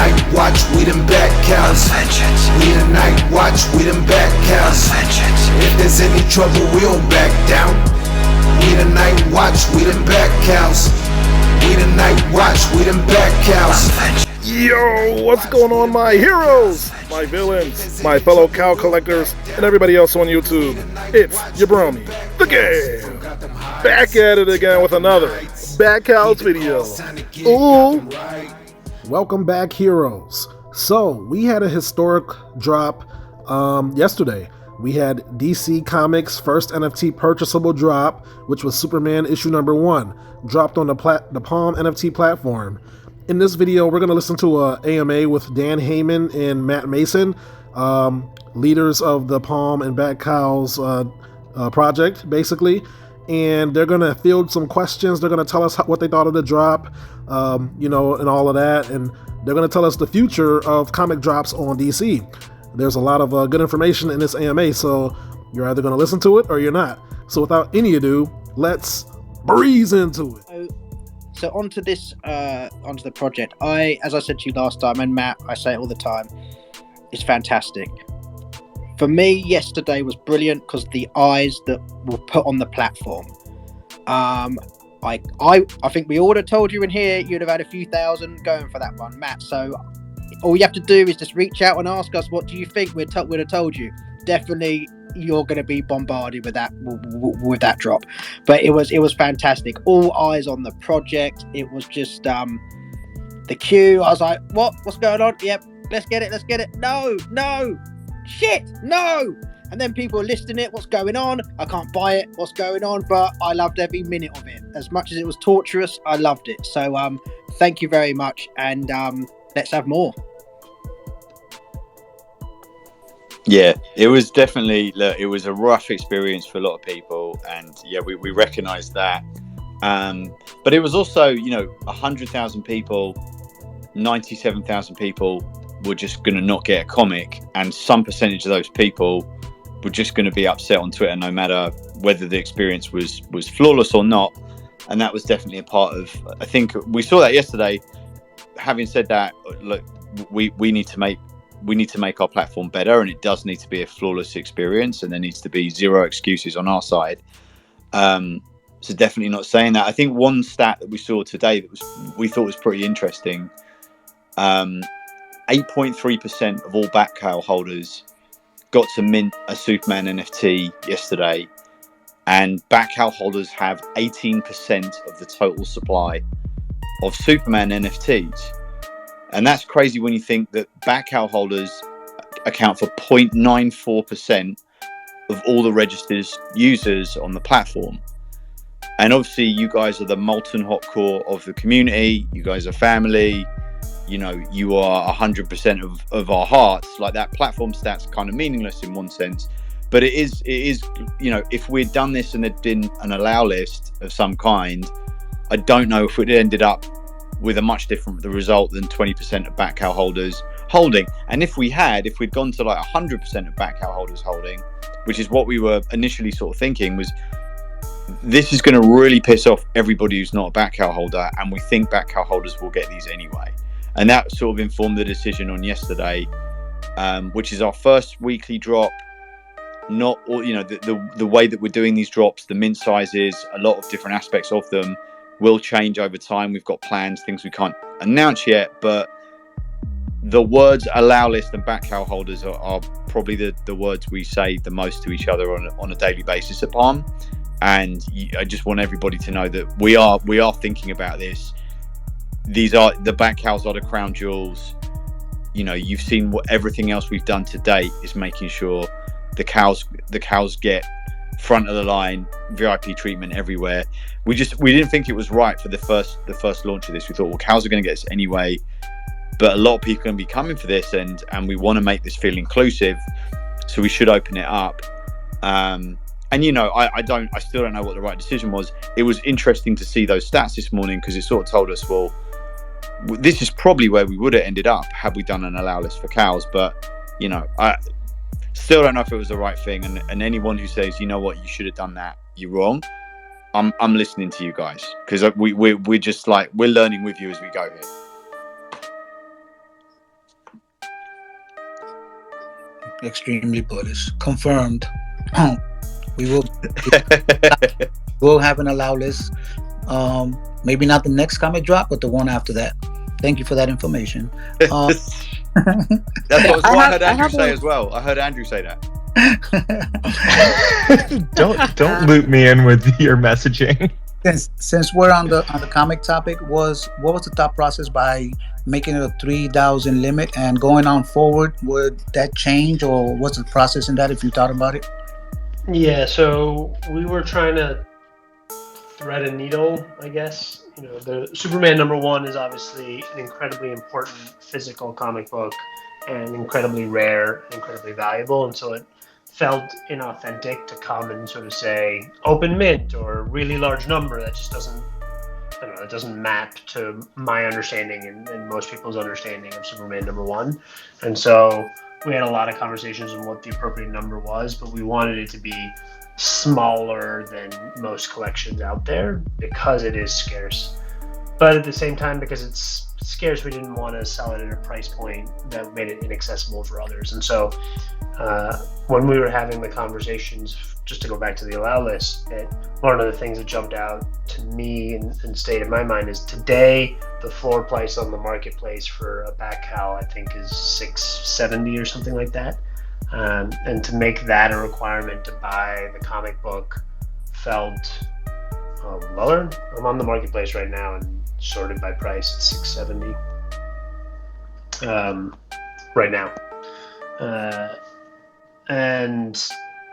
night watch, we them Batcows. We the night watch, we them Batcows. If there's any trouble, we'll back down. We the night watch, we them Batcows. We the night watch, we them Batcows. Yo, what's going on, my heroes, my villains, my fellow cow collectors, and everybody else on YouTube? It's your brony, the game, back at it again with another Batcowls video. Ooh! Welcome back, heroes. So, we had a historic drop yesterday. We had DC Comics' first NFT purchasable drop, which was Superman issue number 1, dropped on the Palm NFT platform. In this video, we're going to listen to a AMA with Dan Heyman and Matt Mason, leaders of the Palm and Batcowls project, basically. And they're going to field some questions. They're going to tell us what they thought of the drop, and all of that. And they're going to tell us the future of comic drops on DC. There's a lot of good information in this AMA, so you're either going to listen to it or you're not. So without any ado, let's breeze into it. So onto the project. As I said to you last time, and Matt, I say it all the time, it's fantastic. For me, yesterday was brilliant because the eyes that were put on the platform. I think we all have told you in here you'd have had a few thousand going for that one, Matt. So all you have to do is just reach out and ask us, what do you think? We'd have told you. Definitely, you're going to be bombarded with that drop. But it was fantastic. All eyes on the project. It was just the queue. I was like, what's going on? Yep, let's get it. No, shit, no. And then people are listing it. What's going on? I can't buy it. What's going on? But I loved every minute of it. As much as it was torturous, I loved it. So thank you very much. And let's have more. Yeah, it was definitely, it was a rough experience for a lot of people, and yeah, we recognise that. But it was also, 100,000 people, 97,000 people were just going to not get a comic, and some percentage of those people were just going to be upset on Twitter, no matter whether the experience was flawless or not. And that was definitely a part of, I think we saw that yesterday. Having said that, look, we need to make our platform better, and it does need to be a flawless experience, and there needs to be zero excuses on our side. So definitely not saying that. I think one stat that we saw today that we thought was pretty interesting. 8.3% of all Batcowl holders got to mint a Superman NFT yesterday, and Batcowl holders have 18% of the total supply of Superman NFTs. And that's crazy when you think that Batcowl holders account for 0.94% of all the registered users on the platform. And obviously you guys are the molten hot core of the community. You guys are family. You are 100% of our hearts. Like, that platform stat's kind of meaningless in one sense. But it is, if we'd done this and there'd been an allow list of some kind, I don't know if we'd ended up with a much different result than 20% of Batcowl holders holding. And if we'd gone to like 100% of Batcowl holders holding, which is what we were initially sort of thinking, was this is going to really piss off everybody who's not a Batcowl holder, and we think Batcowl holders will get these anyway. And that sort of informed the decision on yesterday, which is our first weekly drop. Not all, the way that we're doing these drops, the mint sizes, a lot of different aspects of them will change over time. We've got plans, things we can't announce yet, but the words allow list and Batcowl holders are probably the words we say the most to each other on a daily basis at Palm. And I just want everybody to know that we are thinking about this. These are the Batcowls, are the crown jewels. You've seen what everything else we've done to date is making sure the cows get front of the line VIP treatment everywhere. We didn't think it was right for the first launch of this. We thought, well, cows are going to get this anyway, but a lot of people are going to be coming for this, and we want to make this feel inclusive, so we should open it up. And I still don't know what the right decision was. It was interesting to see those stats this morning, because it sort of told us, well, this is probably where we would have ended up had we done an allow list for cows. But I still don't know if it was the right thing, and anyone who says, you know what, you should have done that, you're wrong. I'm listening to you guys, because we're just like, we're learning with you as we go here. Extremely bullish. Confirmed. we will we'll have an allow list. Maybe not the next comic drop, but the one after that. Thank you for that information. That's what I heard Andrew say one. as well. I heard Andrew say that. Don't loop me in with your messaging. Since we're on the comic topic, what was the thought process by making it a 3,000 limit and going on forward? Would that change, or what's the process in that if you thought about it? Yeah, so we were trying to thread a needle, I guess. You know, the Superman #1 is obviously an incredibly important physical comic book and incredibly rare, incredibly valuable, and so it felt inauthentic to come and sort of say open mint or really large number. That just doesn't, I don't know, it doesn't map to my understanding and most people's understanding of Superman #1. And so we had a lot of conversations on what the appropriate number was, but we wanted it to be smaller than most collections out there because it is scarce. But at the same time, because it's scarce, we didn't want to sell it at a price point that made it inaccessible for others. And so when we were having the conversations, just to go back to the allow list, one of the things that jumped out to me and stayed in my mind is today the floor price on the marketplace for a Batcowl, I think, is $670 or something like that. And to make that a requirement to buy the comic book felt lower. I'm on the marketplace right now and sorted by price. It's $670 right now. And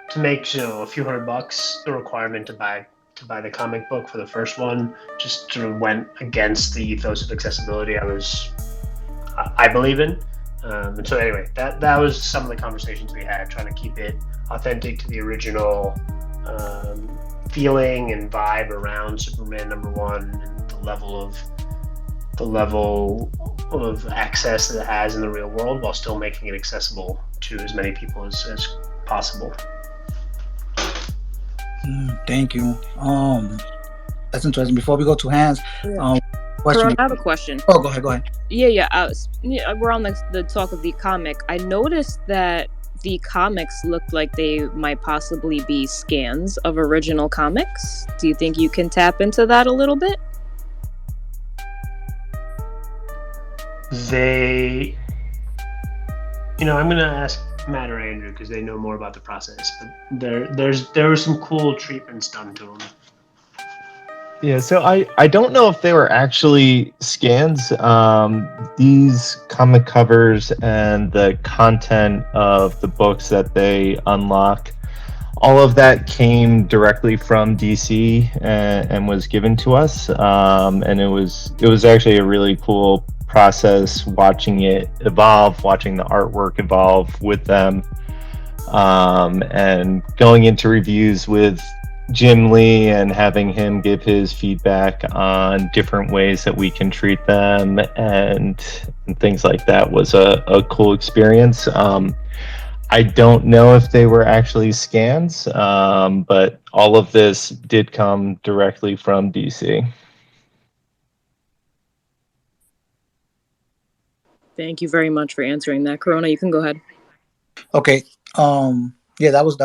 to make a few $100 the requirement to buy the comic book for the first one just sort of went against the ethos of accessibility I believe in. And so anyway, that was some of the conversations we had, trying to keep it authentic to the original feeling and vibe around Superman #1 and the level of access that it has in the real world, while still making it accessible to as many people as possible. Thank you. That's interesting. Before we go to hands, Corona, I have a question. Oh, go ahead. Yeah. We're on the talk of the comic. I noticed that the comics looked like they might possibly be scans of original comics. Do you think you can tap into that a little bit? I'm going to ask Matt or Andrew because they know more about the process, but there were some cool treatments done to them. Yeah, so I don't know if they were actually scans. These comic covers and the content of the books that they unlock, all of that came directly from DC and was given to us. And it was actually a really cool process watching it evolve, watching the artwork evolve with them, and going into reviews with Jim Lee and having him give his feedback on different ways that we can treat them and things like that was a cool experience. I don't know if they were actually scans, but all of this did come directly from DC. Thank you very much for answering that. Corona, you can go ahead. Okay. Yeah, that was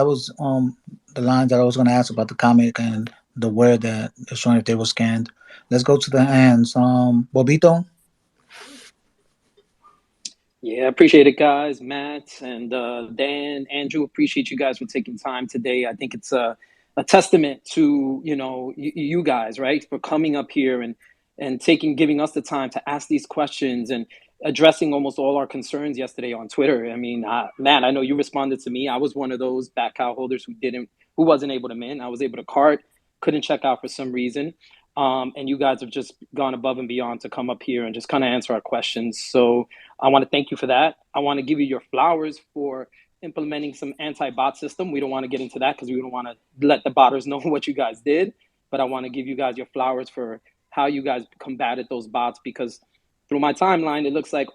the lines that I was going to ask about the comic and the word that they're showing if they were scanned. Let's go to the hands. Bobito. Yeah, appreciate it, guys. Matt and Dan, Andrew, appreciate you guys for taking time today. I think it's a testament to you guys, right, for coming up here and giving us the time to ask these questions and addressing almost all our concerns yesterday on Twitter. I mean, Matt, I know you responded to me. I was one of those Batcowl holders who wasn't able to mint. I was able to cart, couldn't check out for some reason. And you guys have just gone above and beyond to come up here and just kind of answer our questions. So I want to thank you for that. I want to give you your flowers for implementing some anti-bot system. We don't want to get into that because we don't want to let the botters know what you guys did. But I want to give you guys your flowers for how you guys combated those bots, because through my timeline, it looks like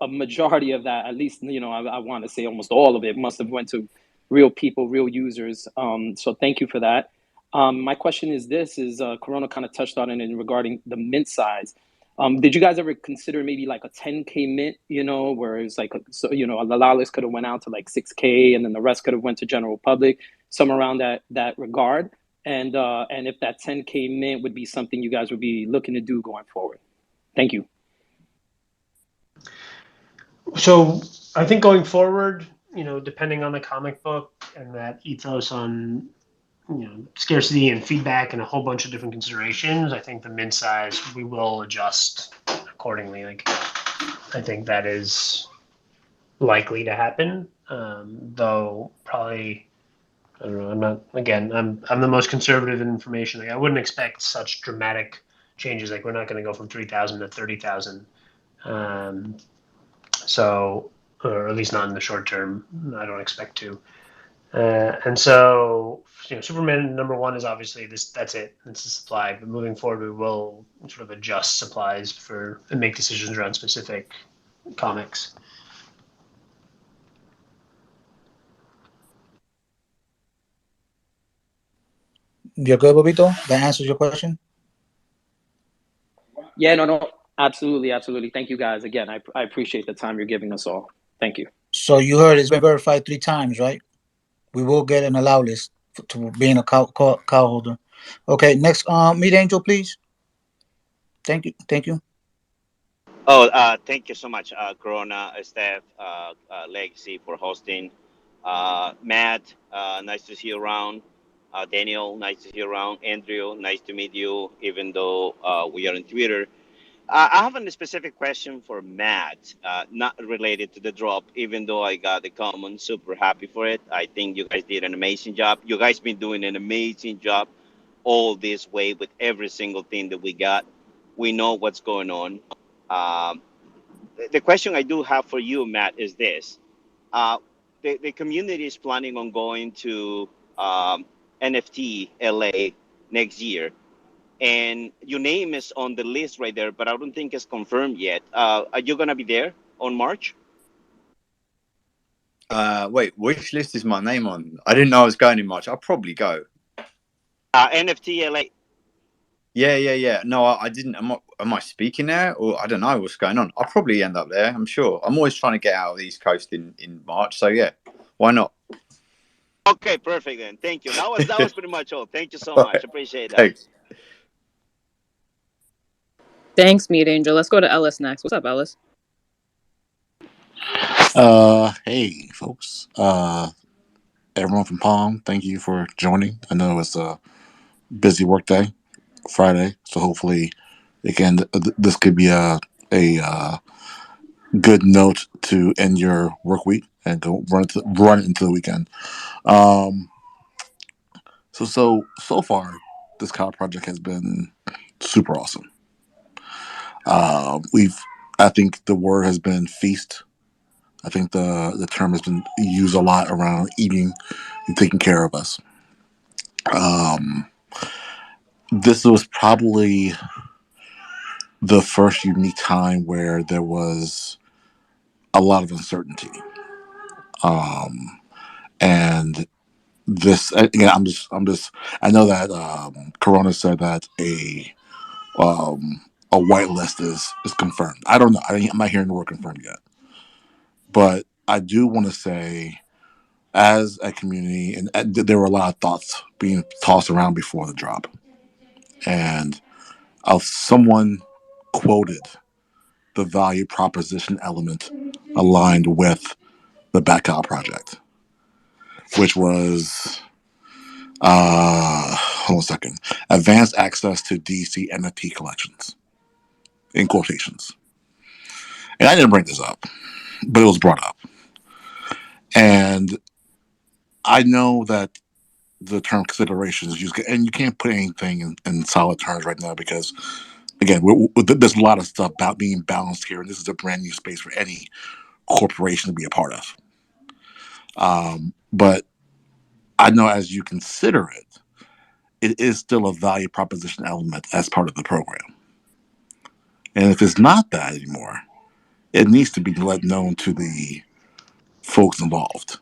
a majority of that, at least, I want to say almost all of it, must have went to real people, real users. So thank you for that. My question is Corona kind of touched on it regarding the mint size. Did you guys ever consider maybe like a 10K mint, where it's like, the allow list could have went out to like 6K and then the rest could have went to general public, somewhere around that regard? And if that 10K mint would be something you guys would be looking to do going forward. Thank you. So I think going forward, depending on the comic book and that ethos on, scarcity and feedback and a whole bunch of different considerations, I think the mint size, we will adjust accordingly. Like, I think that is likely to happen. Though probably, I don't know. I'm the most conservative in information. Like, I wouldn't expect such dramatic changes. Like, we're not going to go from 3,000 to 30,000. So, or at least not in the short term. I don't expect to. And so, Superman #1 is obviously this. That's it. It's the supply. But moving forward, we will sort of adjust supplies and make decisions around specific comics. You're good, Bobito? That answers your question? Yeah, no, absolutely. Thank you guys again. I appreciate the time you're giving us all. Thank you. So you heard it's been verified 3 times, right? We will get an allow list to being a cow holder. Okay, next, Meet Angel, please. Thank you. Oh, thank you so much, Corona, Steph, Legacy for hosting. Matt, nice to see you around. Daniel, nice to see you around. Andrew, nice to meet you, even though we are on Twitter. I have a specific question for Matt, not related to the drop, even though I got the common, super happy for it. I think you guys did an amazing job. You guys been doing an amazing job all this way with every single thing that we got. We know what's going on. The question I do have for you, Matt, is this. The community is planning on going to NFT LA next year. And your name is on the list right there, but I don't think it's confirmed yet. Are you going to be there on March? Wait, which list is my name on? I didn't know I was going in March. I'll probably go. NFT LA. Yeah. No, I didn't. Am I speaking there? Or I don't know what's going on. I'll probably end up there, I'm sure. I'm always trying to get out of the East Coast in March. So, yeah, why not? Okay, perfect then. Thank you. That was pretty much all. Thank you so much. Right. Appreciate that. Thanks. Thanks, Meet Angel. Let's go to Ellis next. What's up, Ellis? Hey, folks. Everyone from Palm, thank you for joining. I know it's a busy work day, Friday, so hopefully, again, this could be a good note to end your work week and go run into the weekend. So far, this Cowl project has been super awesome. I think the word has been feast. I think the term has been used a lot around eating and taking care of us. This was probably the first unique time where there was a lot of uncertainty. And this again, I'm just I know that Corona said that a whitelist is confirmed. I don't know. I'm not hearing the word confirmed yet. But I do want to say, as a community, and there were a lot of thoughts being tossed around before the drop, and someone quoted the value proposition element aligned with the Batcowl project, which was hold on a second, advanced access to DC NFT collections, in quotations. And I didn't bring this up, but it was brought up. And I know that the term considerations used, and you can't put anything in solid terms right now because, again, there's a lot of stuff about being balanced here, and this is a brand new space for any corporation to be a part of. But I know as you consider it, it is still a value proposition element as part of the program. And if it's not that anymore, it needs to be let known to the folks involved,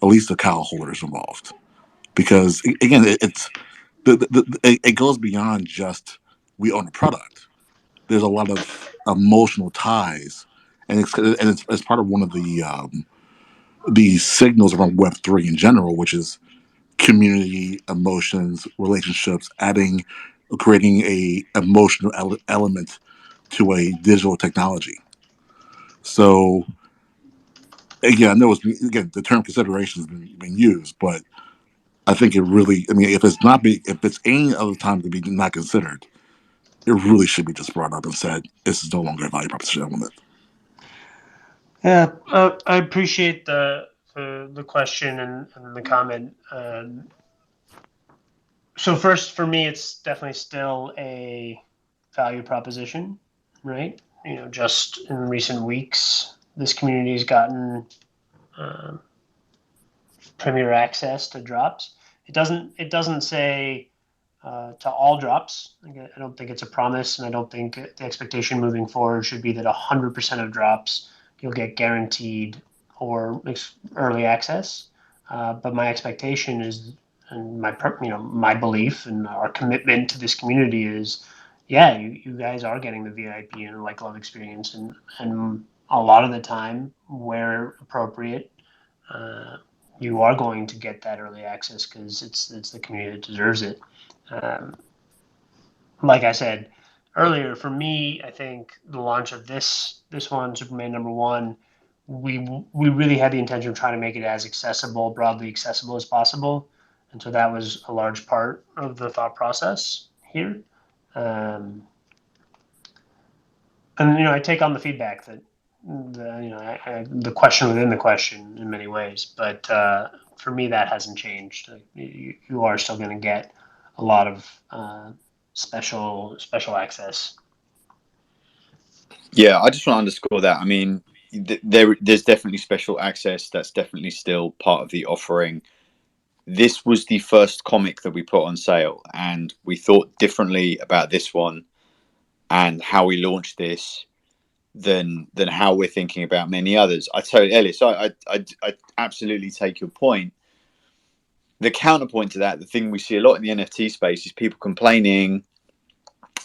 at least the cowl holders involved, because again, it goes beyond just we own a product. there's a lot of emotional ties, and it's part of one of the signals around Web3 in general, which is community, emotions, relationships, creating a emotional element to a digital technology. So again, I know the term consideration has been used, but I think it really, I mean, if it's any other time to be not considered, it really should be just brought up and said, this is no longer a value proposition element. Yeah, I appreciate the question and the comment. So first, for me, it's definitely still a value proposition, right? Just in recent weeks, this community has gotten premier access to drops. It doesn't say to all drops. I don't think it's a promise, and I don't think the expectation moving forward should be that 100% of drops you'll get guaranteed or early access. But my expectation is, and my belief and our commitment to this community is, yeah, you guys are getting the VIP and like love experience, and a lot of the time, where appropriate, you are going to get that early access because it's the community that deserves it. Like I said earlier, for me, I think the launch of this one, Superman #1, we really had the intention of trying to make it as broadly accessible as possible, and so that was a large part of the thought process here. And I take on the feedback that the question within the question in many ways, but for me that hasn't changed. You are still going to get a lot of special access. Yeah, I just want to underscore that. I mean, there's definitely special access. That's definitely still part of the offering. This was the first comic that we put on sale, and we thought differently about this one and how we launched this than how we're thinking about many others. I totally, Ellis, I absolutely take your point. The counterpoint to that, the thing we see a lot in the NFT space, is people complaining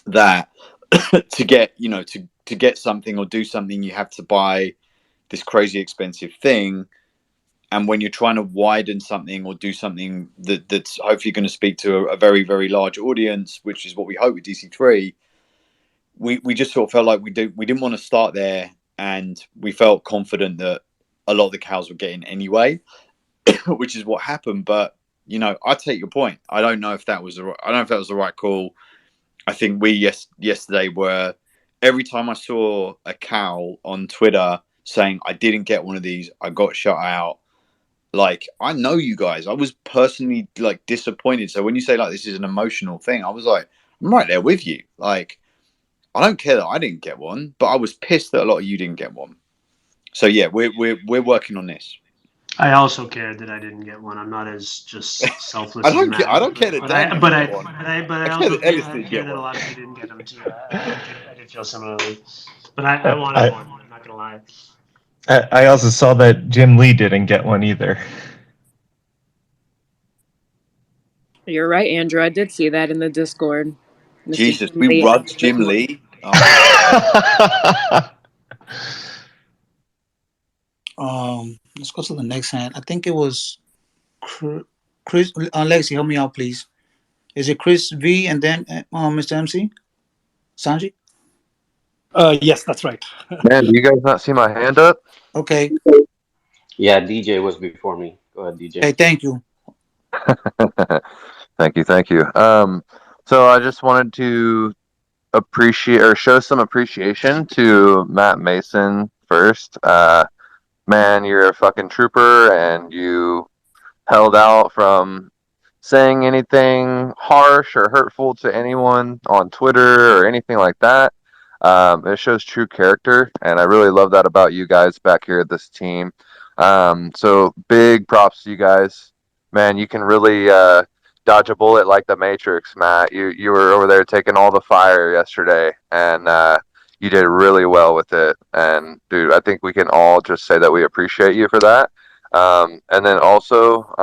that to get something or do something, you have to buy this crazy expensive thing. And when you're trying to widen something or do something that's hopefully going to speak to a very, very large audience, which is what we hope with DC3, we just sort of felt like we didn't want to start there, and we felt confident that a lot of the cows were getting anyway, which is what happened. But I take your point. I don't know if that was the right call. I think we yesterday were, every time I saw a cowl on Twitter saying I didn't get one of these, I got shut out. Like, I know you guys. I was personally like disappointed. So when you say like this is an emotional thing, I was like, I'm right there with you. Like, I don't care that I didn't get one, but I was pissed that a lot of you didn't get one. So yeah, we're working on this. I also cared that I didn't get one. I'm not as just selfless. I don't care that Dan but didn't get one. I also care that a lot of you didn't get them too. I did feel similarly, but I wanted one. I'm not gonna lie. I also saw that Jim Lee didn't get one either. You're right, Andrew. I did see that in the Discord. Mr. Jesus, Jim we Lee. rubbed Jim Lee. Oh. Let's go to the next hand. I think it was Chris. Lexi, help me out, please. Is it Chris V and then Mr. MC? Sanji? Yes, that's right. Man, do you guys not see my hand up? Okay. Yeah, DJ was before me. Go ahead, DJ. Hey, thank you. Thank you. So I just wanted to appreciate or show some appreciation to Matt Mason first. Man, you're a fucking trooper, and you held out from saying anything harsh or hurtful to anyone on Twitter or anything like that. It shows true character, and I really love that about you guys back here at this team. So big props to you guys. Man, you can really dodge a bullet like the Matrix, Matt. You were over there taking all the fire yesterday, and you did really well with it. And dude, I think we can all just say that we appreciate you for that. And then also,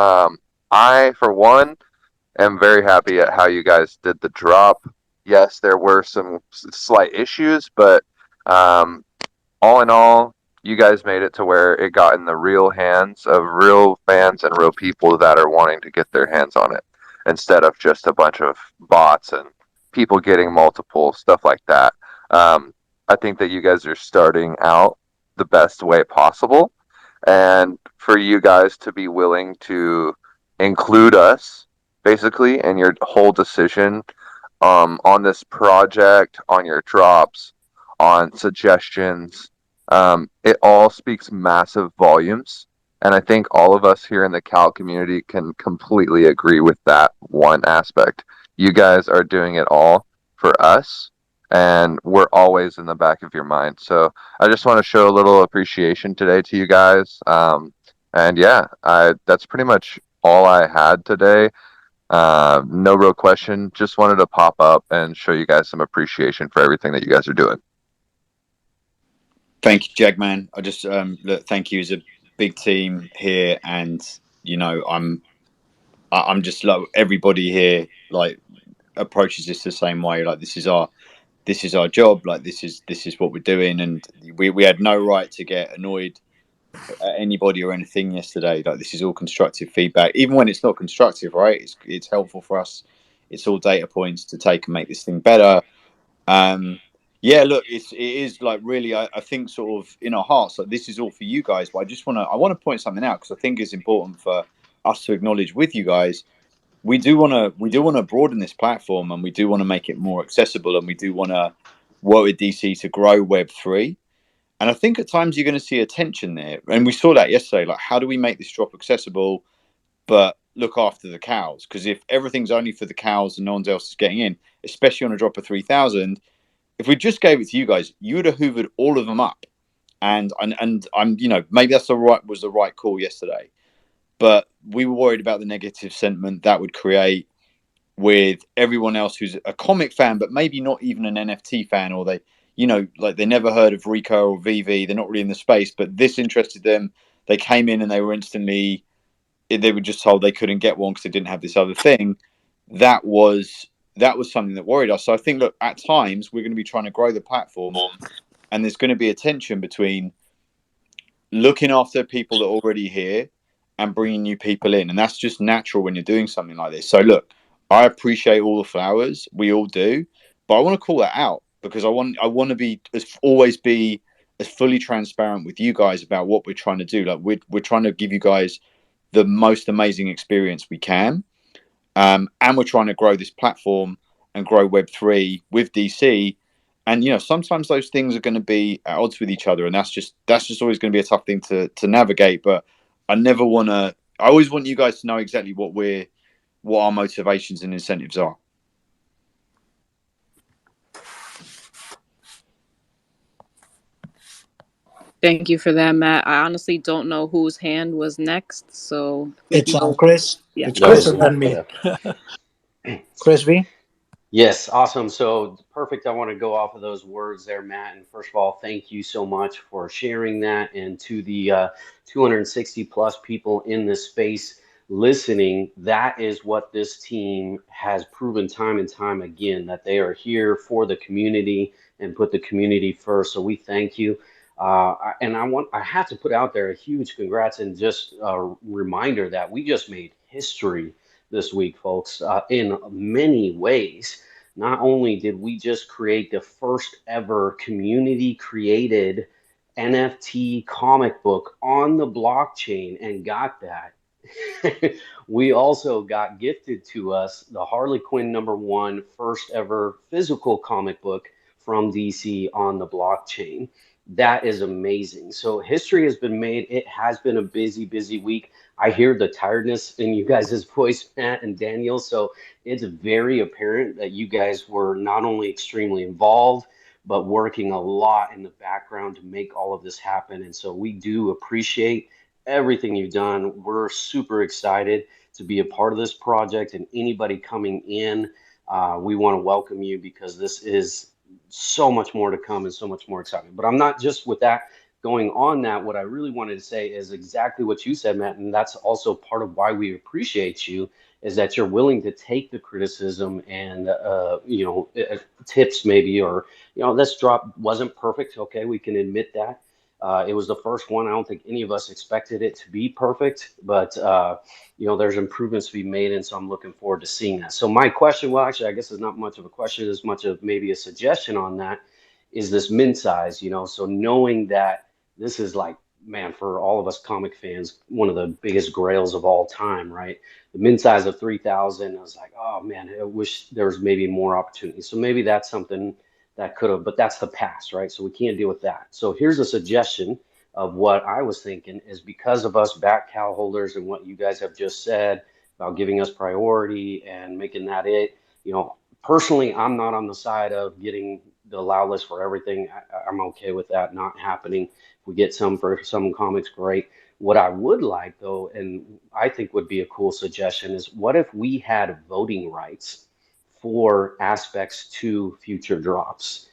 I, for one, am very happy at how you guys did the drop. yes, there were some slight issues, but all in all, you guys made it to where it got in the real hands of real fans and real people that are wanting to get their hands on it, instead of just a bunch of bots and people getting multiple stuff like that. I think that you guys are starting out the best way possible, and for you guys to be willing to include us basically in your whole decision on this project, on your drops, on suggestions. It all speaks massive volumes. And I think all of us here in the Cal community can completely agree with that one aspect. You guys are doing it all for us, and we're always in the back of your mind. So I just want to show a little appreciation today to you guys. And yeah, that's pretty much all I had today. No real question. Just wanted to pop up and show you guys some appreciation for everything that you guys are doing. Thank you, Jagman. I just look, thank you. As a big team here, and you know, I'm just like everybody here. Like approaches this the same way. Like this is our job. Like this is what we're doing, and we had no right to get annoyed at anybody or anything yesterday. Like this is all constructive feedback, even when it's not constructive, right? It's helpful for us. It's all data points to take and make this thing better. Yeah, look, it is like really. I think sort of in our hearts, like this is all for you guys. But I want to point something out because I think it's important for us to acknowledge with you guys. We do want to broaden this platform, and we do want to make it more accessible, and we do want to work with DC to grow Web3. And I think at times you're going to see a tension there. And we saw that yesterday. Like, how do we make this drop accessible, but look after the cows? Because if everything's only for the cows and no one else is getting in, especially on a drop of 3,000, if we just gave it to you guys, you would have hoovered all of them up. And I'm, you know, maybe was the right call yesterday. But we were worried about the negative sentiment that would create with everyone else who's a comic fan, but maybe not even an NFT fan, or they, you know, like they never heard of Rico or VV. They're not really in the space, but this interested them. They came in and they were just told they couldn't get one because they didn't have this other thing. That was something that worried us. So I think, look, at times we're going to be trying to grow the platform, and there's going to be a tension between looking after people that are already here and bringing new people in. And that's just natural when you're doing something like this. So look, I appreciate all the flowers. We all do. But I want to call that out because I want to always be as fully transparent with you guys about what we're trying to do. Like we're trying to give you guys the most amazing experience we can. And we're trying to grow this platform and grow Web3 with DC. And, you know, sometimes those things are going to be at odds with each other. And that's just always going to be a tough thing to navigate. But I always want you guys to know exactly what our motivations and incentives are. Thank you for that, Matt. I honestly don't know whose hand was next, so It's Chris. Yeah. It's That Chris was and then me. Chris V. Yes, awesome. So perfect. I want to go off of those words there, Matt. And first of all, thank you so much for sharing that. And to the 260 plus people in this space listening, that is what this team has proven time and time again, that they are here for the community and put the community first. So we thank you. And I have to put out there a huge congrats and just a reminder that we just made history this week, folks, in many ways. Not only did we just create the first ever community created NFT comic book on the blockchain and got that, we also got gifted to us the Harley Quinn #1 first ever physical comic book from DC on the blockchain. That is amazing. So history has been made. It has been a busy, busy week. I hear the tiredness in you guys' voice, Matt and Daniel. So it's very apparent that you guys were not only extremely involved, but working a lot in the background to make all of this happen. And so we do appreciate everything you've done. We're super excited to be a part of this project, and anybody coming in, we want to welcome you because this is so much more to come and so much more exciting. But I'm not just with that going on that, what I really wanted to say is exactly what you said, Matt, and that's also part of why we appreciate you, is that you're willing to take the criticism and tips maybe, or this drop wasn't perfect. Okay, we can admit that. It was the first one. I don't think any of us expected it to be perfect, but there's improvements to be made, and so I'm looking forward to seeing that. So my question, well, actually, I guess it's not much of a question as much of maybe a suggestion on that, is this min size. So knowing that this is like, man, for all of us comic fans, one of the biggest grails of all time, right? The min size of 3,000, I was like, oh man, I wish there was maybe more opportunity. So maybe that's something that could have, but that's the past, right? So we can't deal with that. So here's a suggestion of what I was thinking is, because of us Batcowl holders and what you guys have just said about giving us priority and making that it, personally, I'm not on the side of getting the allow list for everything. I'm okay with that not happening. If we get some for some comics, great. What I would like, though, and I think would be a cool suggestion, is what if we had voting rights for aspects to future drops?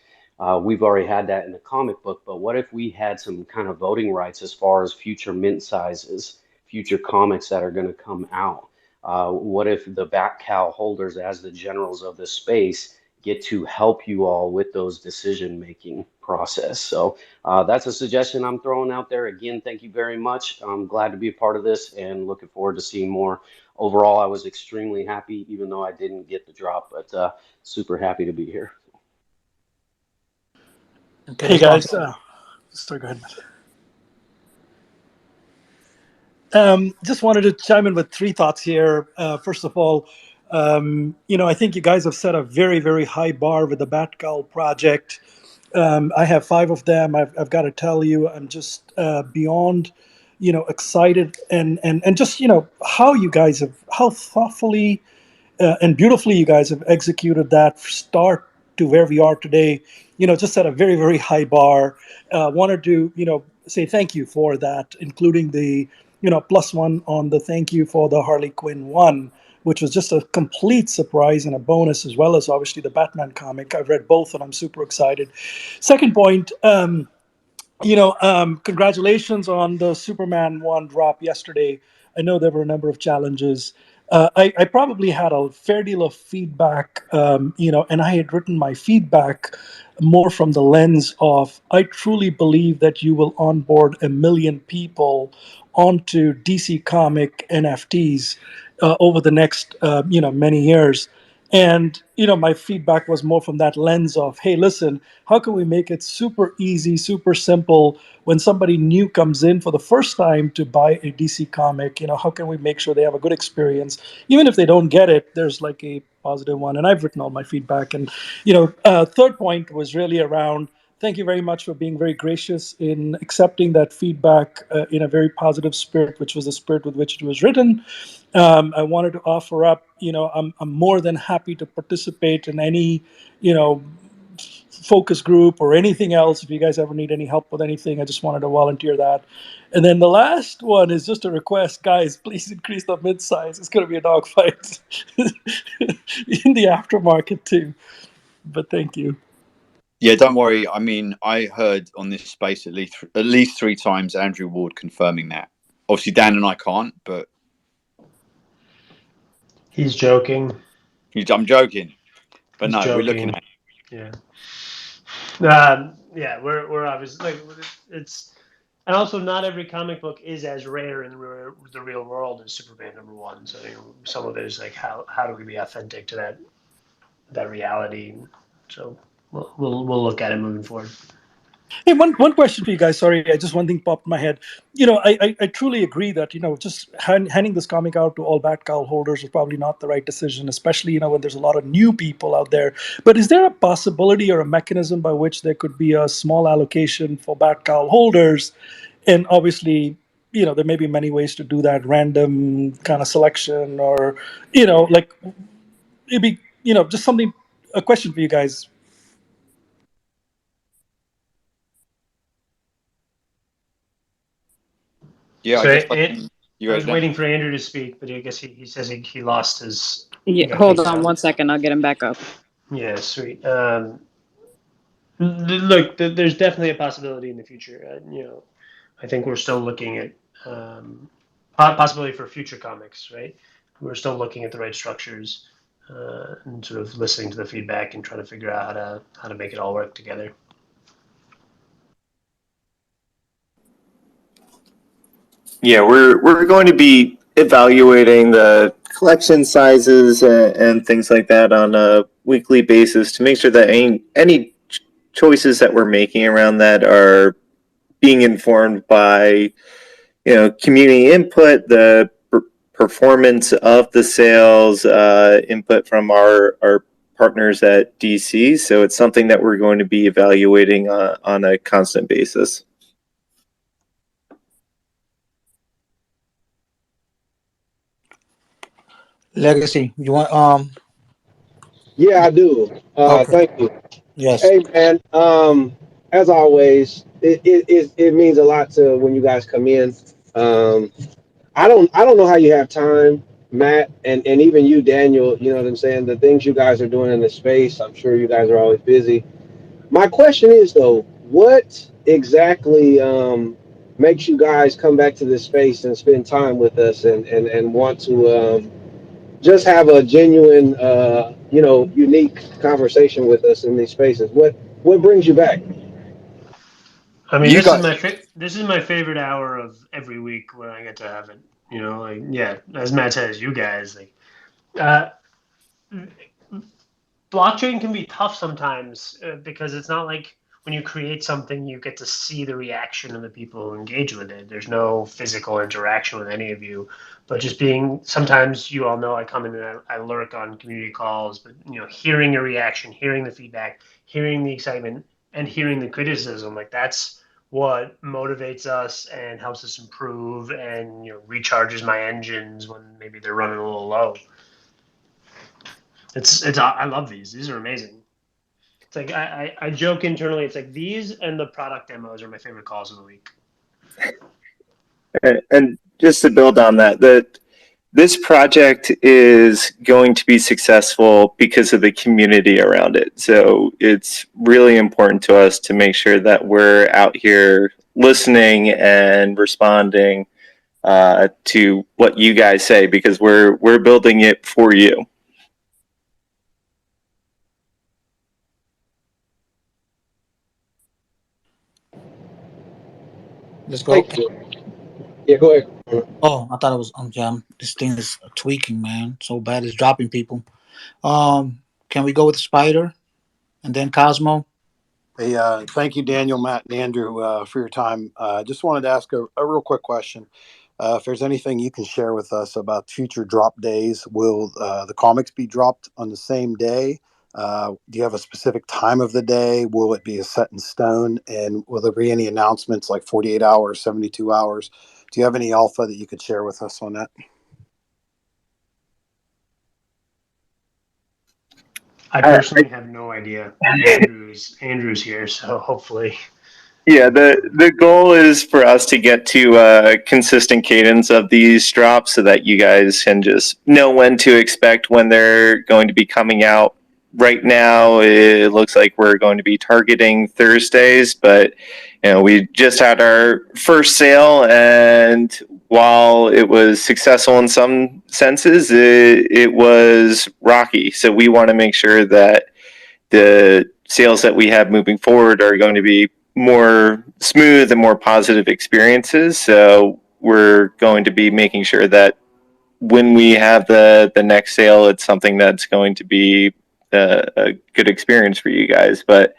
We've already had that in the comic book, but what if we had some kind of voting rights as far as future mint sizes, future comics that are going to come out? What if the Batcowl holders, as the generals of this space, get to help you all with those decision-making process? So that's a suggestion I'm throwing out there. Again, thank you very much. I'm glad to be a part of this and looking forward to seeing more. Overall, I was extremely happy, even though I didn't get the drop, but super happy to be here. Okay, Hey guys, Tom. sorry, go ahead, Matt. Just wanted to chime in with three thoughts here. First of all, I think you guys have set a very, very high bar with the Batcowl project. I have 5 of them. I've got to tell you, I'm just beyond, excited and just, how you guys have, how thoughtfully and beautifully you guys have executed that start to where we are today. Just set a very, very high bar. Wanted to, say thank you for that, including the, +1 on the thank you for the Harley Quinn one, which was just a complete surprise and a bonus, as well as obviously the Batman comic. I've read both and I'm super excited. Second point, congratulations on the Superman one drop yesterday. I know there were a number of challenges. I probably had a fair deal of feedback, and I had written my feedback more from the lens of, I truly believe that you will onboard 1 million people onto DC Comic NFTs over the next, many years. And, my feedback was more from that lens of, hey, listen, how can we make it super easy, super simple when somebody new comes in for the first time to buy a DC comic? How can we make sure they have a good experience? Even if they don't get it, there's like a positive one. And I've written all my feedback. And, third point was really around, thank you very much for being very gracious in accepting that feedback in a very positive spirit, which was the spirit with which it was written. I wanted to offer up, I'm more than happy to participate in any, focus group or anything else. If you guys ever need any help with anything, I just wanted to volunteer that. And then the last one is just a request, guys, please increase the mid size. It's going to be a dogfight in the aftermarket too. But thank you. Yeah, don't worry. I mean, I heard on this space at least 3 times Andrew Ward confirming that. Obviously, Dan and I can't, but he's joking. I'm joking, but He's no, joking. we're looking at. Yeah, we're obviously it's, and also not every comic book is as rare in the real world as Superman #1. So some of it is like how do we be authentic to that reality? So we'll look at it moving forward. Hey, one question for you guys. Sorry, just one thing popped in my head. I truly agree that, just handing this comic out to all Batcowl holders is probably not the right decision, especially, when there's a lot of new people out there. But is there a possibility or a mechanism by which there could be a small allocation for Batcowl holders? And obviously, there may be many ways to do that, random kind of selection, or, like, it'd be, just something, a question for you guys. Yeah, so I was waiting for Andrew to speak, but I guess he says he lost his. Yeah, hold on 1 second. I'll get him back up. Yeah, sweet. Look, there's definitely a possibility in the future. I think we're still looking at possibility for future comics, right? We're still looking at the right structures and sort of listening to the feedback and trying to figure out how to make it all work together. Yeah, we're going to be evaluating the collection sizes and things like that on a weekly basis to make sure that any choices that we're making around that are being informed by community input, the performance of the sales, input from our partners at DC. So it's something that we're going to be evaluating on a constant basis. Legacy, you want Yeah, I do. Okay. Thank you. Yes. Hey, man. As always, it means a lot to when you guys come in. Um, I don't know how you have time, Matt, and even you, Daniel. You know what I'm saying? The things you guys are doing in the space, I'm sure you guys are always busy. My question is though, what exactly makes you guys come back to this space and spend time with us and want to just have a genuine, unique conversation with us in these spaces? What brings you back? I mean, You this is got my favorite hour of every week when I get to have it. Yeah, as Matt says, you guys uh, blockchain can be tough sometimes because it's not like when you create something, you get to see the reaction of the people who engage with it. There's no physical interaction with any of you, but just sometimes you all know I come in and I lurk on community calls, but hearing a reaction, hearing the feedback, hearing the excitement, and hearing the criticism, like that's what motivates us and helps us improve and recharges my engines when maybe they're running a little low. I love these. These are amazing. It's like I joke internally. It's like these and the product demos are my favorite calls of the week. And just to build on that, this project is going to be successful because of the community around it. So it's really important to us to make sure that we're out here listening and responding to what you guys say, because we're building it for you. Let's go. Thank you. Yeah, go ahead. Oh, I thought it was jam. This thing is tweaking, man. So bad it's dropping people. Can we go with Spider and then Cosmo? Hey, thank you, Daniel, Matt, and Andrew, for your time. Just wanted to ask a real quick question. If there's anything you can share with us about future drop days, will the comics be dropped on the same day? Do you have a specific time of the day? Will it be a set in stone? And will there be any announcements like 48 hours, 72 hours? Do you have any alpha that you could share with us on that? I personally have no idea. Andrew's here, so hopefully. Yeah, the goal is for us to get to a consistent cadence of these drops so that you guys can just know when to expect when they're going to be coming out. Right now, it looks like we're going to be targeting Thursdays, but we just had our first sale, and while it was successful in some senses, it was rocky. So we want to make sure that the sales that we have moving forward are going to be more smooth and more positive experiences. So we're going to be making sure that when we have the next sale, it's something that's going to be a good experience for you guys. But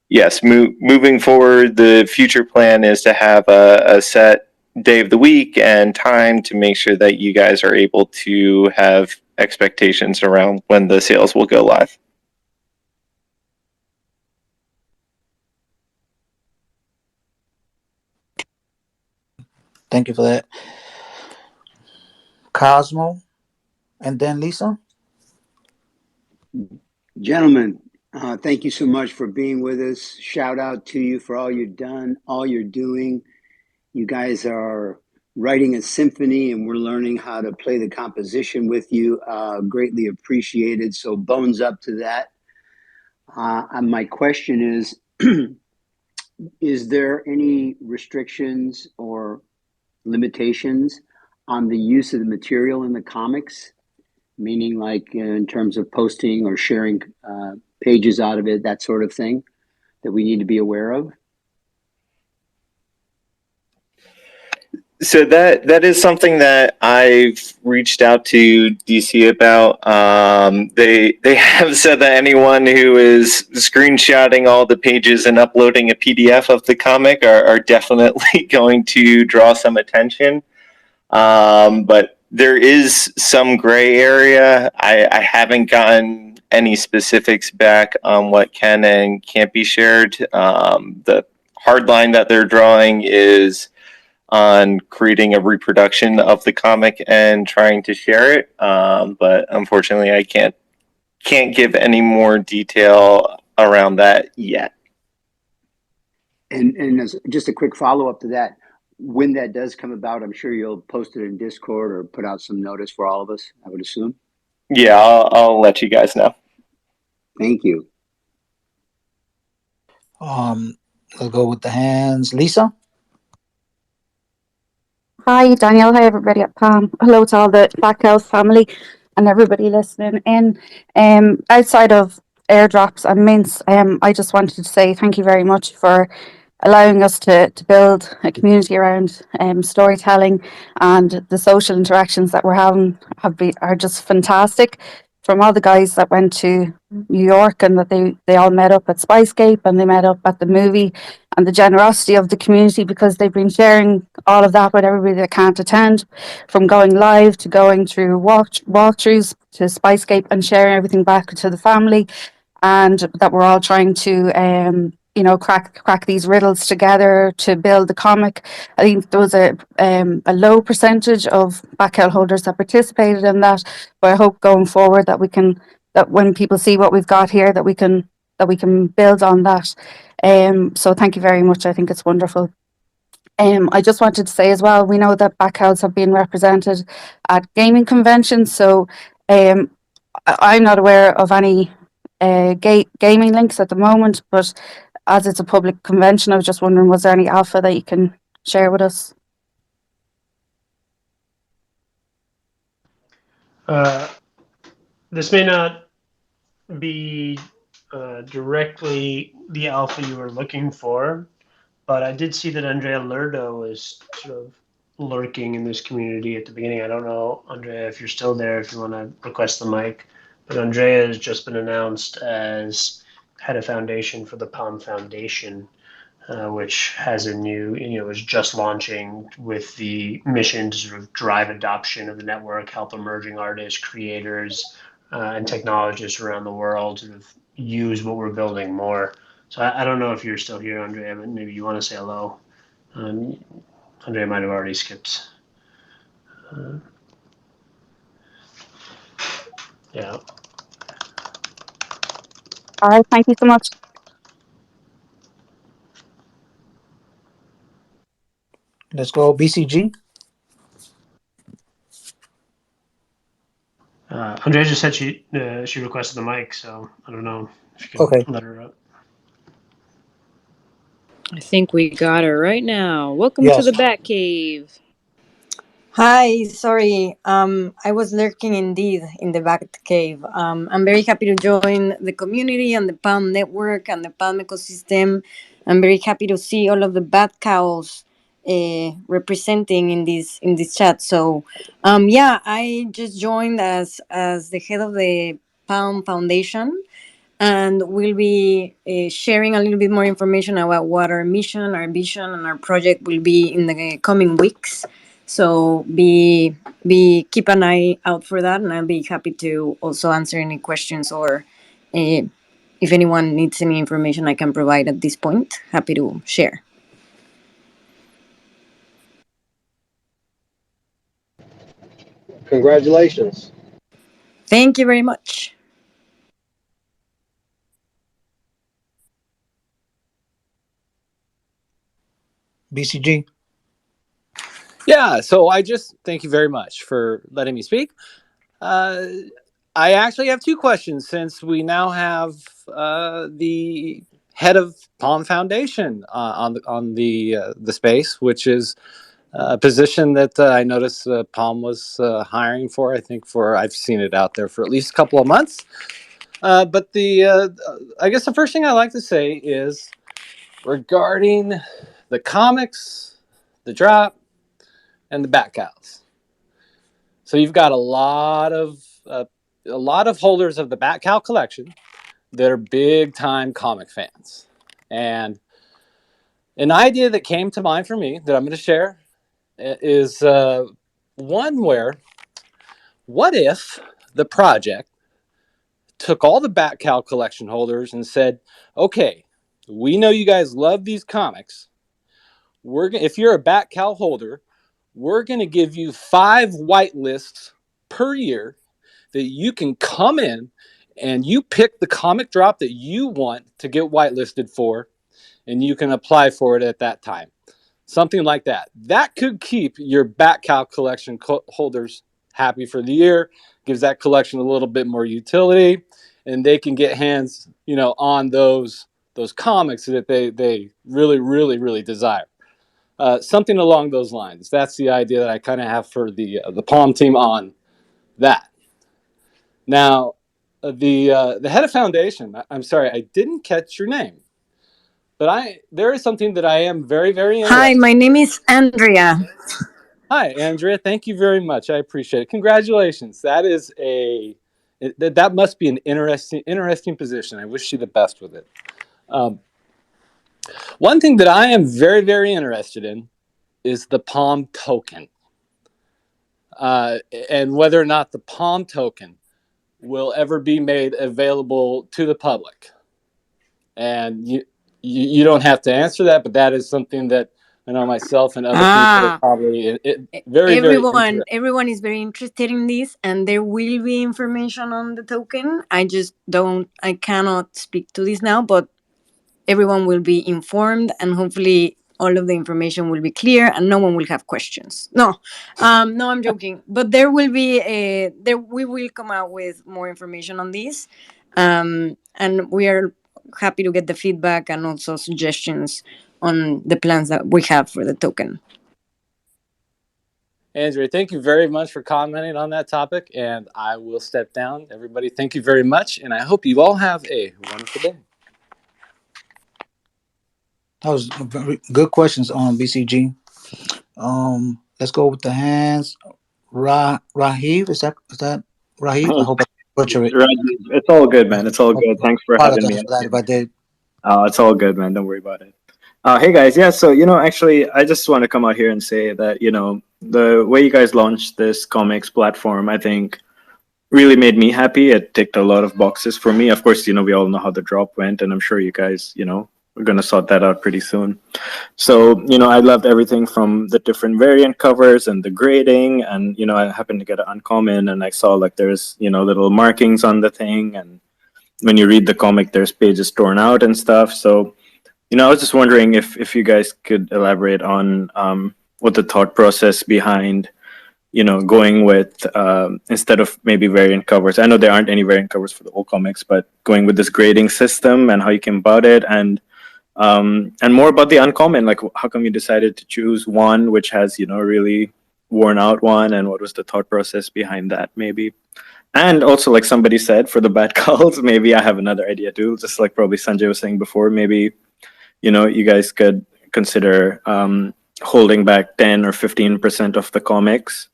yes, moving forward, the future plan is to have a set day of the week and time to make sure that you guys are able to have expectations around when the sales will go live. Thank you for that. Cosmo and then Lisa. Gentlemen, thank you so much for being with us. Shout out to you for all you've done, all you're doing. You guys are writing a symphony and we're learning how to play the composition with you. Greatly appreciated. So bones up to that. And my question is, is there any restrictions or limitations on the use of the material in the comics? Meaning, like in terms of posting or sharing pages out of it, that sort of thing that we need to be aware of? So that is something that I've reached out to DC about. They have said that anyone who is screenshotting all the pages and uploading a PDF of the comic are definitely going to draw some attention. But there is some gray area. I haven't gotten any specifics back on what can and can't be shared. The hard line that they're drawing is on creating a reproduction of the comic and trying to share it. But unfortunately, I can't give any more detail around that yet. And as just a quick follow up to that, when that does come about, I'm sure you'll post it in Discord or put out some notice for all of us, I would assume. Yeah, I'll let you guys know. Thank you. We'll go with the hands. Lisa? Hi, Daniel. Hi, everybody at Palm. Hello to all the Batcowl family and everybody listening in. Outside of airdrops and mints, I just wanted to say thank you very much for allowing us to build a community around storytelling, and the social interactions that we're having are just fantastic. From all the guys that went to New York and that they all met up at Spicegate and they met up at the movie, and the generosity of the community, because they've been sharing all of that with everybody that can't attend, from going live to going through walkthroughs to Spicegate and sharing everything back to the family, and that we're all trying to crack these riddles together to build the comic. I think there was a low percentage of Batcowl holders that participated in that, but I hope going forward that when people see what we've got here, that we can build on that. So thank you very much. I think it's wonderful. I just wanted to say as well, we know that Batcowls have been represented at gaming conventions, so I'm not aware of any gaming links at the moment, but as it's a public convention, I was just wondering, was there any alpha that you can share with us? This may not be directly the alpha you were looking for, but I did see that Andrea Lerdo was sort of lurking in this community at the beginning. I don't know, Andrea, if you're still there, if you want to request the mic, but Andrea has just been announced as head of foundation for the Palm Foundation, which has a new, is just launching with the mission to sort of drive adoption of the network, help emerging artists, creators, and technologists around the world sort of use what we're building more. So I don't know if you're still here, Andrea, but maybe you want to say hello. Andrea might have already skipped. Yeah. All right, thank you so much. Let's go BCG. Andrea just said she requested the mic, so I don't know if you can let her up. I think we got her right now. Welcome to the Bat Cave. Hi, sorry. I was lurking indeed in the Bat Cave. I'm very happy to join the community and the Palm network and the Palm ecosystem. I'm very happy to see all of the Batcowls representing in this chat. So, I just joined as the head of the Palm Foundation, and we'll be sharing a little bit more information about what our mission, our vision, and our project will be in the coming weeks. So keep an eye out for that, and I'll be happy to also answer any questions, or if anyone needs any information I can provide at this point, happy to share. Congratulations. Thank you very much. BCG. Yeah, so I just thank you very much for letting me speak. I actually have two questions, since we now have the head of Palm Foundation on the space, which is a position that I noticed Palm was hiring for. I've seen it out there for at least a couple of months. But I guess the first thing I like to say is regarding the comics, the drop, and the Batcowls. So you've got a lot of holders of the Batcowl collection that are big time comic fans, and an idea that came to mind for me that I'm going to share is one where, what if the project took all the Batcowl collection holders and said, okay, we know you guys love these comics. If you're a Batcowl holder, we're going to give you 5 whitelists per year that you can come in and you pick the comic drop that you want to get whitelisted for, and you can apply for it at that time. Something like that. That could keep your Batcowl collection holders happy for the year, gives that collection a little bit more utility, and they can get hands, on those comics that they really, really, really desire. Something along those lines. That's the idea that I kind of have for the Palm team on that. Now, the head of foundation. I'm sorry, I didn't catch your name, but there is something that I am very, very interested. Hi, my name is Andrea. Hi, Andrea. Thank you very much. I appreciate it. Congratulations. That must be an interesting position. I wish you the best with it. One thing that I am very, very interested in is the Palm token, and whether or not the Palm token will ever be made available to the public. And you don't have to answer that, but that is something that I know myself and other people are probably everyone is very interested in this, and there will be information on the token. I cannot speak to this now, but everyone will be informed, and hopefully all of the information will be clear and no one will have questions. No, I'm joking. But we will come out with more information on this. And we are happy to get the feedback and also suggestions on the plans that we have for the token. Andrea, thank you very much for commenting on that topic, and I will step down. Everybody, thank you very much, and I hope you all have a wonderful day. That was very good questions on BCG. Let's go with the hands. Rahiv, is that Rahiv? I hope I butcher it. It's all good, man. It's all good. Thanks for having me. For that if I did. It's all good, man. Don't worry about it. Hey guys, yeah. So actually, I just want to come out here and say that the way you guys launched this comics platform, I think, really made me happy. It ticked a lot of boxes for me. Of course, we all know how the drop went, and I'm sure you guys, we're going to sort that out pretty soon. So, I loved everything from the different variant covers and the grading. And, I happened to get an uncommon, and I saw there's, little markings on the thing. And when you read the comic, there's pages torn out and stuff. So, I was just wondering if you guys could elaborate on what the thought process behind, going with, instead of maybe variant covers. I know there aren't any variant covers for the old comics, but going with this grading system and how you came about it, and more about the uncommon, how come you decided to choose one which has, a really worn out one, and what was the thought process behind that, maybe? And also, like somebody said, for the Batcowls, maybe I have another idea too, just like probably Sanjay was saying before, maybe, you guys could consider holding back 10 or 15% of the comics.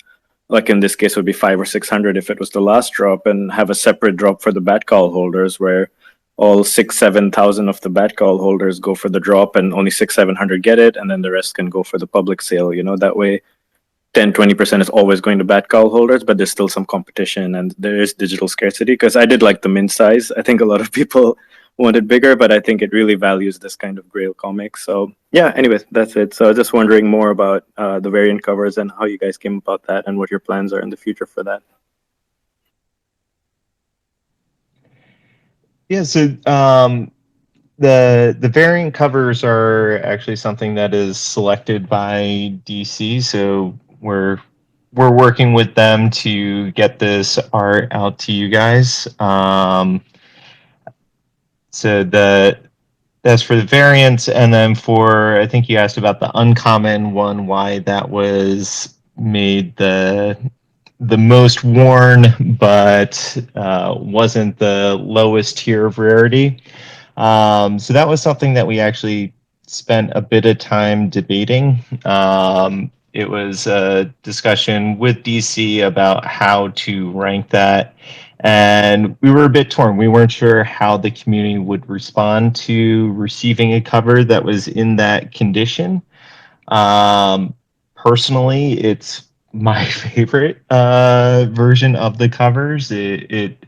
Like in this case, it would be 500 or 600 if it was the last drop, and have a separate drop for the Batcowl holders where all 6,000-7,000 of the Batcowl holders go for the drop, and only 600-700 get it, and then the rest can go for the public sale. That way 10-20% is always going to Batcowl holders, but there's still some competition and there is digital scarcity, because I did like the mint size. I think a lot of people wanted bigger, but I think it really values this kind of Grail comic. So yeah, anyways, that's it. So just wondering more about the variant covers and how you guys came about that, and what your plans are in the future for that. Yeah, so the variant covers are actually something that is selected by DC. So we're working with them to get this art out to you guys. So the that's for the variants, and then for, I think you asked about the uncommon one, why that was made the most worn, but wasn't the lowest tier of rarity. So that was something that we actually spent a bit of time debating. It was a discussion with DC about how to rank that. And we were a bit torn. We weren't sure how the community would respond to receiving a cover that was in that condition. Personally, it's my favorite version of the covers. It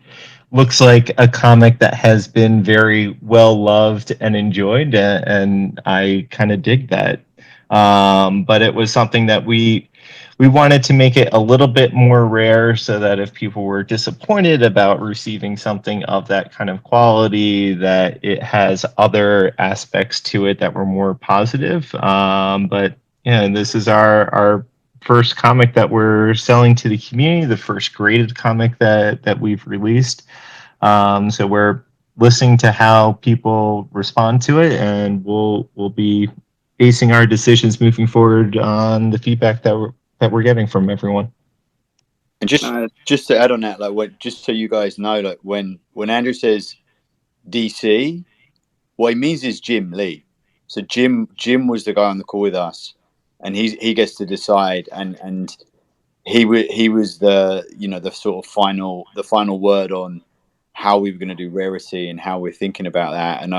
looks like a comic that has been very well loved and enjoyed, and I kind of dig that. But it was something that we wanted to make it a little bit more rare, so that if people were disappointed about receiving something of that kind of quality, that it has other aspects to it that were more positive. But yeah, this is our first comic that we're selling to the community, the first graded comic that we've released. So we're listening to how people respond to it, and we'll be basing our decisions moving forward on the feedback that we're getting from everyone. And just to add on that, just so you guys know, like when Andrew says DC, what he means is Jim Lee. So Jim was the guy on the call with us, and he gets to decide, and he was the the sort of final word on how we were going to do rarity and how we're thinking about that. And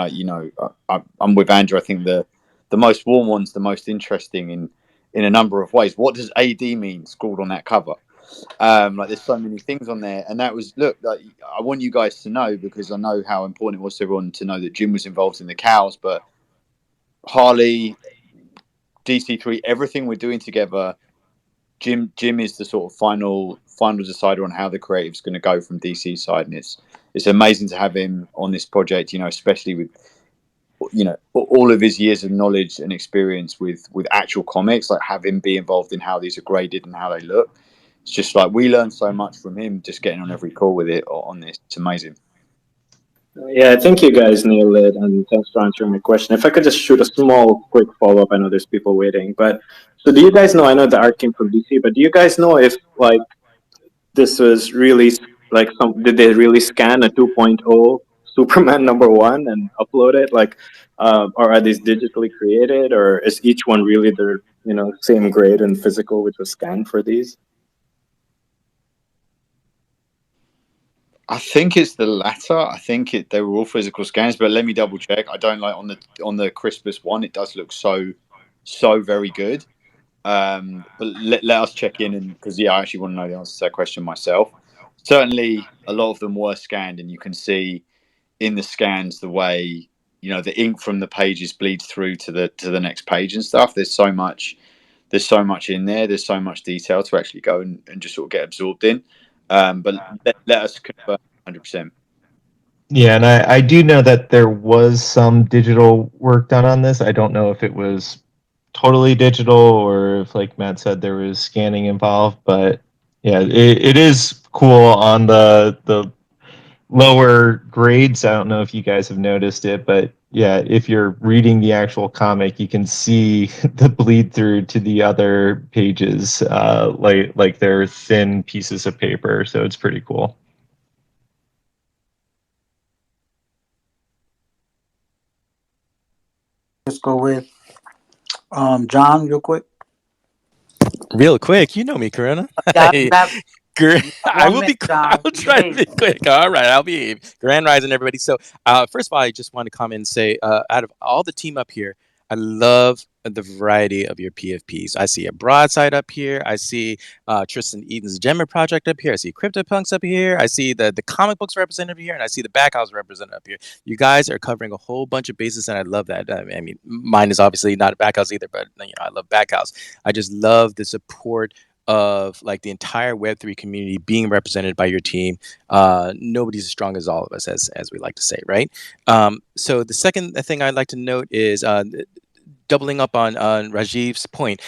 I'm with Andrew. I think the most warm one's the most interesting in a number of ways. What does AD mean scrawled on that cover? There's so many things on there, and that was I want you guys to know, because I know how important it was to everyone to know that Jim was involved in the Cowls, but Harley, DC3, everything we're doing together, Jim is the sort of final decider on how the creative's going to go from DC's side, and it's amazing to have him on this project, especially with all of his years of knowledge and experience with actual comics, have him be involved in how these are graded and how they look. It's just we learn so much from him just getting on every call with it on this. It's amazing. Yeah, I think you guys nailed it, and thanks for answering my question. If I could just shoot a small, quick follow-up, I know there's people waiting, but so do you guys know, I know the art came from DC, but do you guys know if, this was really, did they really scan a 2.0 Superman #1 and upload it? Or are these digitally created, or is each one really their, same grade and physical, which was scanned for these? I think it's the latter. I think they were all physical scans, but let me double check. I don't on the crispest one. It does look so very good. But let us check in, because I actually want to know the answer to that question myself. Certainly, a lot of them were scanned, and you can see in the scans the way the ink from the pages bleeds through to the next page and stuff. There's so much in there. There's so much detail to actually go and just sort of get absorbed in. But let us confirm 100%. Yeah, and I do know that there was some digital work done on this. I don't know if it was totally digital or if, like Matt said, there was scanning involved. But yeah, it is cool on the lower grades. I don't know if you guys have noticed it, but yeah, if you're reading the actual comic, you can see the bleed through to the other pages, like they're thin pieces of paper. So it's pretty cool. Let's go with John real quick. Real quick, you know me, Corona. I will be. I will try to be quick. All right, I'll be Grand Rising, everybody. So, first of all, I just want to comment and say, out of all the team up here, I love the variety of your PFPs. I see a Broadside up here. I see Tristan Eaton's Gemma Project up here. I see CryptoPunks up here. I see the comic books represented here, and I see the Batcowls represented up here. You guys are covering a whole bunch of bases, and I love that. I mean, mine is obviously not Batcowls either, but I love Batcowls. I just love the support of the entire Web3 community being represented by your team. Nobody's as strong as all of us, as we like to say, right? So the second thing I'd like to note is doubling up on Rajiv's point.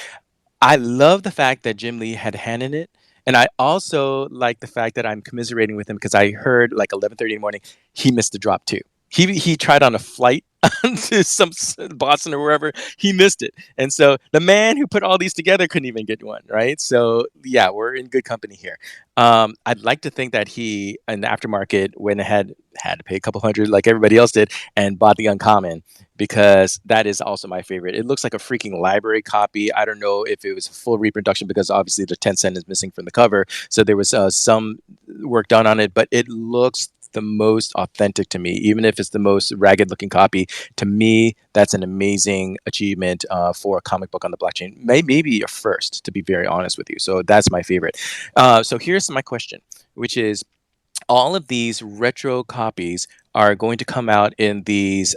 I love the fact that Jim Lee had a hand in it. And I also like the fact that I'm commiserating with him, because I heard 11:30 in the morning, he missed the drop too. He tried on a flight to some Boston or wherever, he missed it. And so the man who put all these together couldn't even get one, right? So yeah, we're in good company here. I'd like to think that he, in the aftermarket, went ahead, had to pay a couple hundred like everybody else did, and bought the uncommon, because that is also my favorite. It looks like a freaking library copy. I don't know if it was a full reproduction, because obviously the 10 cent is missing from the cover. So there was some work done on it, but it looks the most authentic to me, even if it's the most ragged looking copy. To me, that's an amazing achievement for a comic book on the blockchain. Maybe a first, to be very honest with you. So that's my favorite. So here's my question, which is, all of these retro copies are going to come out in these,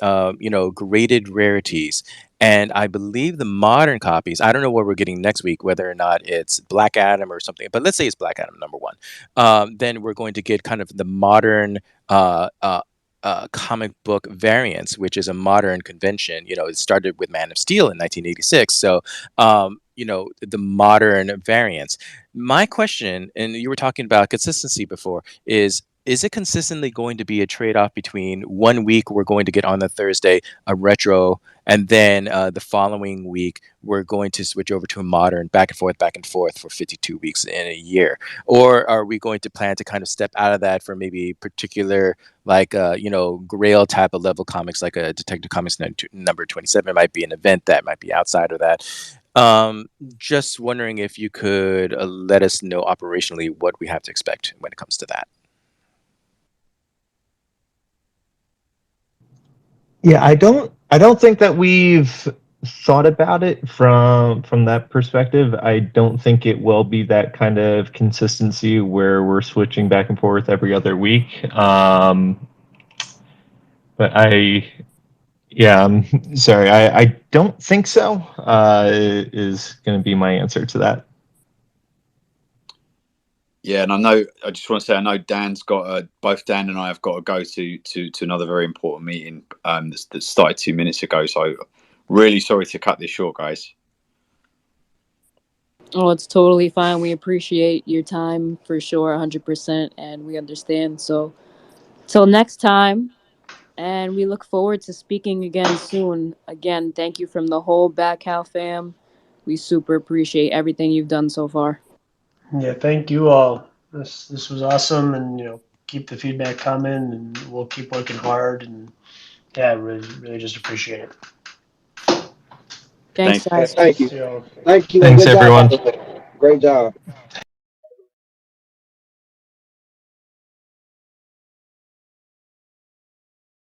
graded rarities. And I believe the modern copies, I don't know what we're getting next week, whether or not it's Black Adam or something, but let's say it's Black Adam #1. Then we're going to get kind of the modern comic book variants, which is a modern convention. It started with Man of Steel in 1986. So, the modern variants. My question, and you were talking about consistency before, is it consistently going to be a trade-off between 1 week we're going to get on the Thursday a retro, and then the following week we're going to switch over to a modern, back and forth for 52 weeks in a year? Or are we going to plan to kind of step out of that for maybe particular, like Grail type of level comics, like a Detective Comics number 27 might be an event that might be outside of that? Just wondering if you could let us know operationally what we have to expect when it comes to that. Yeah, I don't think that we've thought about it from that perspective. I don't think it will be that kind of consistency where we're switching back and forth every other week. But I'm sorry, I don't think so. Is going to be my answer to that. Yeah, and I just want to say, I know Dan's got both Dan and I have got to go to another very important meeting that started 2 minutes ago. So really sorry to cut this short, guys. Oh, it's totally fine. We appreciate your time for sure, 100%, and we understand. So, till next time, and we look forward to speaking again soon. Again, thank you from the whole Batcowl fam. We super appreciate everything you've done so far. Yeah, thank you all. This was awesome, and keep the feedback coming, and we'll keep working hard. And yeah, really just appreciate it. Thanks, guys. Thank you. See y'all. Thank you. Thanks, Good job, everyone. by the way. Great job.